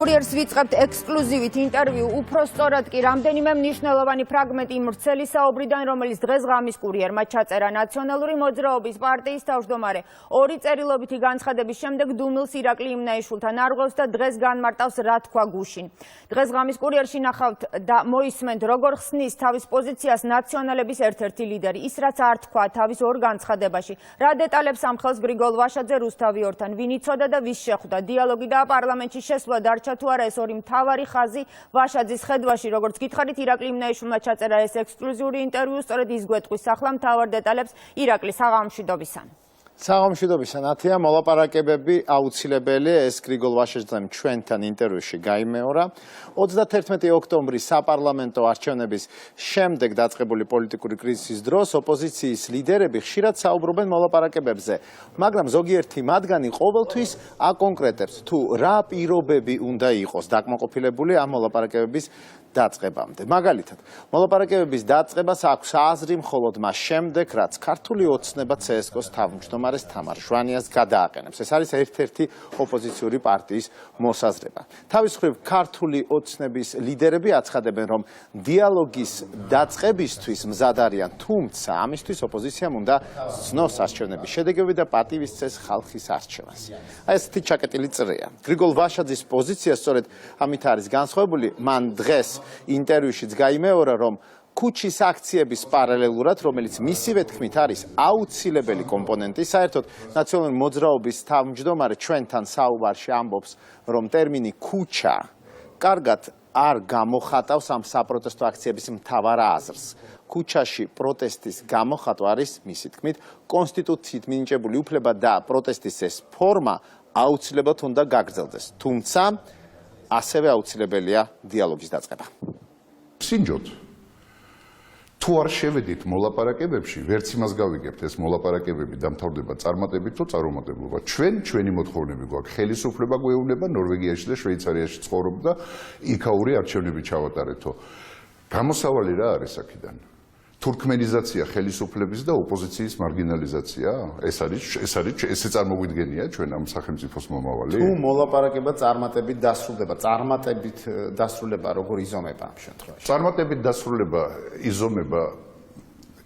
Kurier's ვიწყებთ ექსკლუზივით ინტერვიუ, უფრო სწორად კი რამდენიმე მნიშვნელოვანი ფრაგმენტი იმ ვრცელი საუბრიდან, რომელიც დღეს ღამის კურიერმა ჩაწერა ნაციონალური მოძრაობის პარტიის თავმჯდომარე ორი წერილობითი განცხადების შემდეგ დუმილს ირაკლი იმნაიშვილთან არღვევს და დღეს განმარტავს რა თქვა გუშინ. დღეს ღამის კურიერში ნახავთ და მოისმენთ როგორ ხსნის თავის პოზიციას ნაციონალების ერთ-ერთი ლიდერი, ის რაც არ თქვა თავის ორ განცხადებაში. რა დეტალებს ამხელს გრიგოლ ვაშაძე რუსთავიორთან, ვინ იცოდა და ვის შეხვდა, დიალოგი და პარლამენტში შესვლა დარჩა თუ არა ეს ორი მთავარი ხაზი ვაშაძის ხედვაში, როგორც გითხარით, ირაკლი იმნაიშვილმა ჩაწერა ეს ექსკლუზიური ინტერვიუ, სწორედ ის გვეტყვის ახლა მთავარ დეტალებს. ირაკლი, საღამომშვიდობისა. საღამომშვიდობისა, ნათია, მოლაპარაკებები აუცილებელია, ეს გრიგოლ ვაშაძემ ჩვენთან ინტერვიუში გაიმეორა. 31 ოქტომბრის საპარლამენტო არჩევნების შემდეგ დაწყებული პოლიტიკური კრიზისის დროს ოპოზიციის ლიდერები ხშირად საუბრობენ მოლაპარაკებებზე, მაგრამ ზოგიერთი მათგანი ყოველთვის აკონკრეტებს თუ რა პირობები უნდა იყოს დაკმაყოფილებული ამ მოლაპარაკებების დაწყებამდე. მაგალითად, მოლაპარაკებების დაწყებას აქვს აზრი მხოლოდ მას შემდეგ, რაც ქართული ოცნება CSKO-ს თავმჯდომარეს თამარ ჟვანიას გადააყენებს. ეს არის ერთ-ერთი ოპოზიციური პარტიის მოსაზრება. თავის მხრივ, ქართული ოცნების ლიდერები აცხადებენ, რომ დიალოგის დაწყებისთვის მზად არიან, თუმცა ამისთვის ოპოზიციამ უნდა ცნოს არჩევნების შედეგები და პატივისცეს ხალხის არჩევანს. აი ესეთი ჩაკეტილი წრეა. გრიგოლ ვაშაძის პოზიცია სწორედ ამით არის განსხვავებული. მან დღეს ინტერვიუშიც გაიმეორა, რომ ქუჩის აქციების პარალელურად, რომელიც მისივე თქმით არის აუცილებელი კომპონენტი, საერთოდ ნაციონალური მოძრაობის თავმჯდომარე ჩვენთან საუბარში ამბობს, რომ ტერმინი ქუჩა კარგად არ გამოხატავს ამ საპროტესტო აქციების მთავარ აზრს. ქუჩაში პროტესტის გამოხატვა არის, მისი თქმით, კონსტიტუციით მინიჭებული უფლება და პროტესტის ეს ფორმა აუცილებლად უნდა გაგრძელდეს. თუმცა ასევე აუცილებელია დიალოგის დაწყება. სინჯოთ. თუ არ შევედით მოლაპარაკებებში, ვერც იმას გავიგებთ, ეს მოლაპარაკებები დამთავრდება წარმატებით თუ წარუმატებლობა. ჩვენი მოთხოვნები გვაქვს, ხელისუფლება გვეუბნება ნორვეგიაში და შვეიცარიაში ცხოვრობ და იქაური არჩევნები ჩავატარეთო. გამოსავალი რა არის აქედან? თურქმენიზაცია ხელისუფლების და ოპოზიციის მარგინალიზაცია? ესე წარმოგვიდგენია ჩვენ ამ სახელმწიფოს მომავალი? თუ მოლაპარაკება წარმატებით დასრულება როგორ იზომება ამ შემთხვევაში? წარმატებით დასრულება იზომება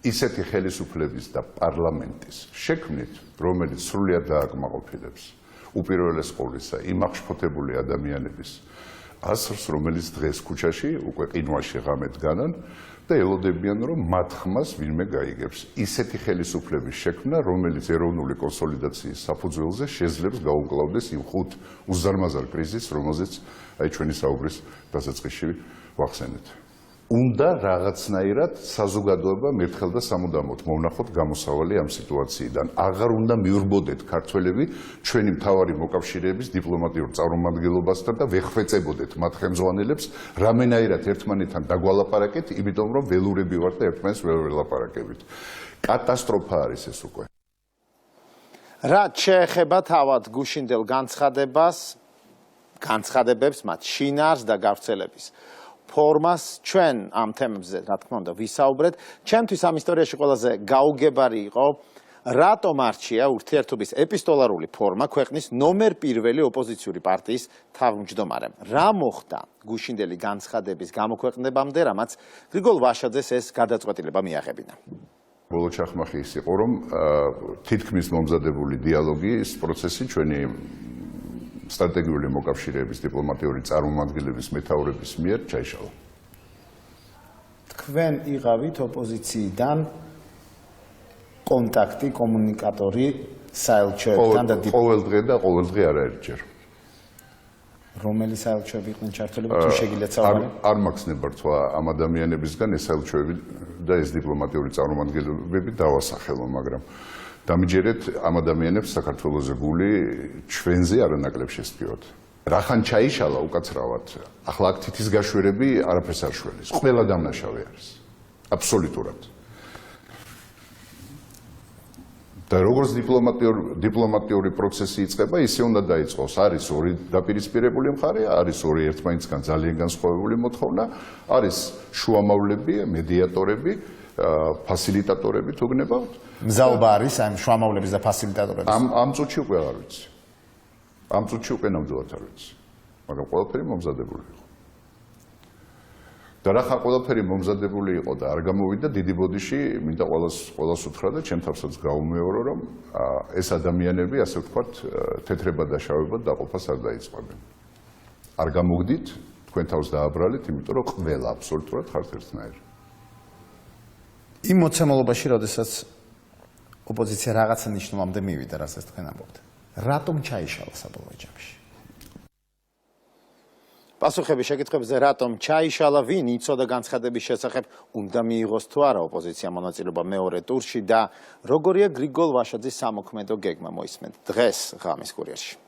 ისეთი ხელისუფლების და პარლამენტის შექმნით, რომელიც სრულიად დააკმაყოფილებს უპირველეს ყოვლისა იმ აღშფოთებული ადამიანების ასრს, რომელიც დღეს ქუჩაში უკვე ყინვაში ღამე დგანან და ელოდებიან, რომ მათ ხმას ვინმე გაიგებს. ისეთი ხელისუფლების შექმნა, რომელიც ეროვნული კონსოლიდაციის საფუძველზე შეძლებს გაუკლავდეს იმ ხუთ უზარმაზარ კრიზისს, რომელზეც აი ჩვენი საუბრის დასაწყისში ვახსენეთ. უნდა რაღაცნაირად საზოგადოებამ ერთხელ და სამუდამოდ მოვნახოთ გამოსავალი ამ სიტუაციიდან. აღარ უნდა მიურბოდეთ ქართველები ჩვენი მთავარი მოკავშირეების დიპლომატიურ წარმომადგენლობასთან და ვეხვეწებოდეთ მათ ხელმძღვანელებს, რამენაირად ერთმანეთთან დაგვალაპარაკეთ, იმიტომ რომ ველურები ვართ და ერთმანეთს ვერ ველაპარაკებით. კატასტროფა არის ეს უკვე. რაც შეეხება თავად გუშინდელ განცხადებებს, მათ შინაარს და გავრცელების ფორმას, ჩვენ ამ თემებზე, რა თქმა უნდა, ვისაუბრეთ. ჩემთვის ამ ისტორიაში ყველაზე გაუგებარი იყო, რატომ არჩია ურთიერთობის ეპისტოლარული ფორმა ქვეყნის ნომერ პირველი ოპოზიციური პარტიის თავმჯდომარემ. რა მოხდა გუშინდელი განცხადების გამოქვეყნებამდე, რამაც გრიგოლ ვაშაძეს ეს გადაწყვეტილება მიაღებინა. ბოლო ჩახმახი ის იყო, რომ თითქმის მომზადებული დიალოგის პროცესი ჩვენი სტრატეგიული მოკავშირეების დიპლომატიური წარმომადგენლების მეთაურების მიერ ჩაიშალა. თქვენ იღავით ოპოზიციიდან კონტაქტი, კომუნიკატორი საელჩოებთან და ყოველ დღე და ყოველ დღე არაერთჯერ. რომელი საელჩოები იყვნენ ჩართულები, თუ შეგიძლიათ საუბარი? არ მაქვს ნებართვა ამ ადამიანებისგან ეს საელჩოები და ეს დიპლომატიური წარმომადგენლები დავასახელო, მაგრამ დამიჯერეთ ამ ადამიანებს საქართველოს გული ჩვენზე არანაკლებ შესწიოთ. რახან ჩაიშალა უკაცრავად, ახლა აქ თითის გაშვერები არაფერს არ შველის. ყველა დამნაშავე არის. აბსოლუტურად. და როგორც დიპლომატიური პროცესი იწყება, ისე უნდა დაიწყოს. არის ორი დაპირისპირებული მხარე, არის ორი ერთმანეთისგან ძალიან განსხვავებული მოთხოვნა, არის შუამავლები, მედიატორები, ფასილიტატორები თუ გნებავთ. მზაობა არის ამ შუამავლების და ფასილიტატორების. ამ წუთში უკვე არ ვიცი. ამ წუთში უკვე ნამდვილად არ ვიცი. მაგრამ ყველაფერი მომზადებული იყო. და რახან ყველაფერი მომზადებული იყო და არ გამოვიდა დიდი ბოდიში, მინდა ყველას უთხრა და ჩემ თავსაც გაუმეორო, რომ ეს ადამიანები, ასე ვთქვათ, თეთრებად და შავებად დაყოფას არ დაიწყებენ. არ გამოგდით, თქვენ თავს დააბრალეთ, იმიტომ რომ ყველა აბსოლუტურად ხართ ერთნაირი. იმ მოცემულობაში, როდესაც ოპოზიცია რაღაცა ნიშნულამდე მივიდა, რასაც თქვენ ამბობთ, რატომ ჩაიშალა საბოლოო ჯამში? პასუხები შეკითხვებზე რატომ ჩაიშალა, ვინ იცოდა განცხადების შესახებ, უნდა მიიღოს თუ არა ოპოზიცია მონაწილეობა მეორე ტურში და როგორია გრიგოლ ვაშაძის სამოქმედო გეგმა მოისმენთ დღეს ღამის კურიერში.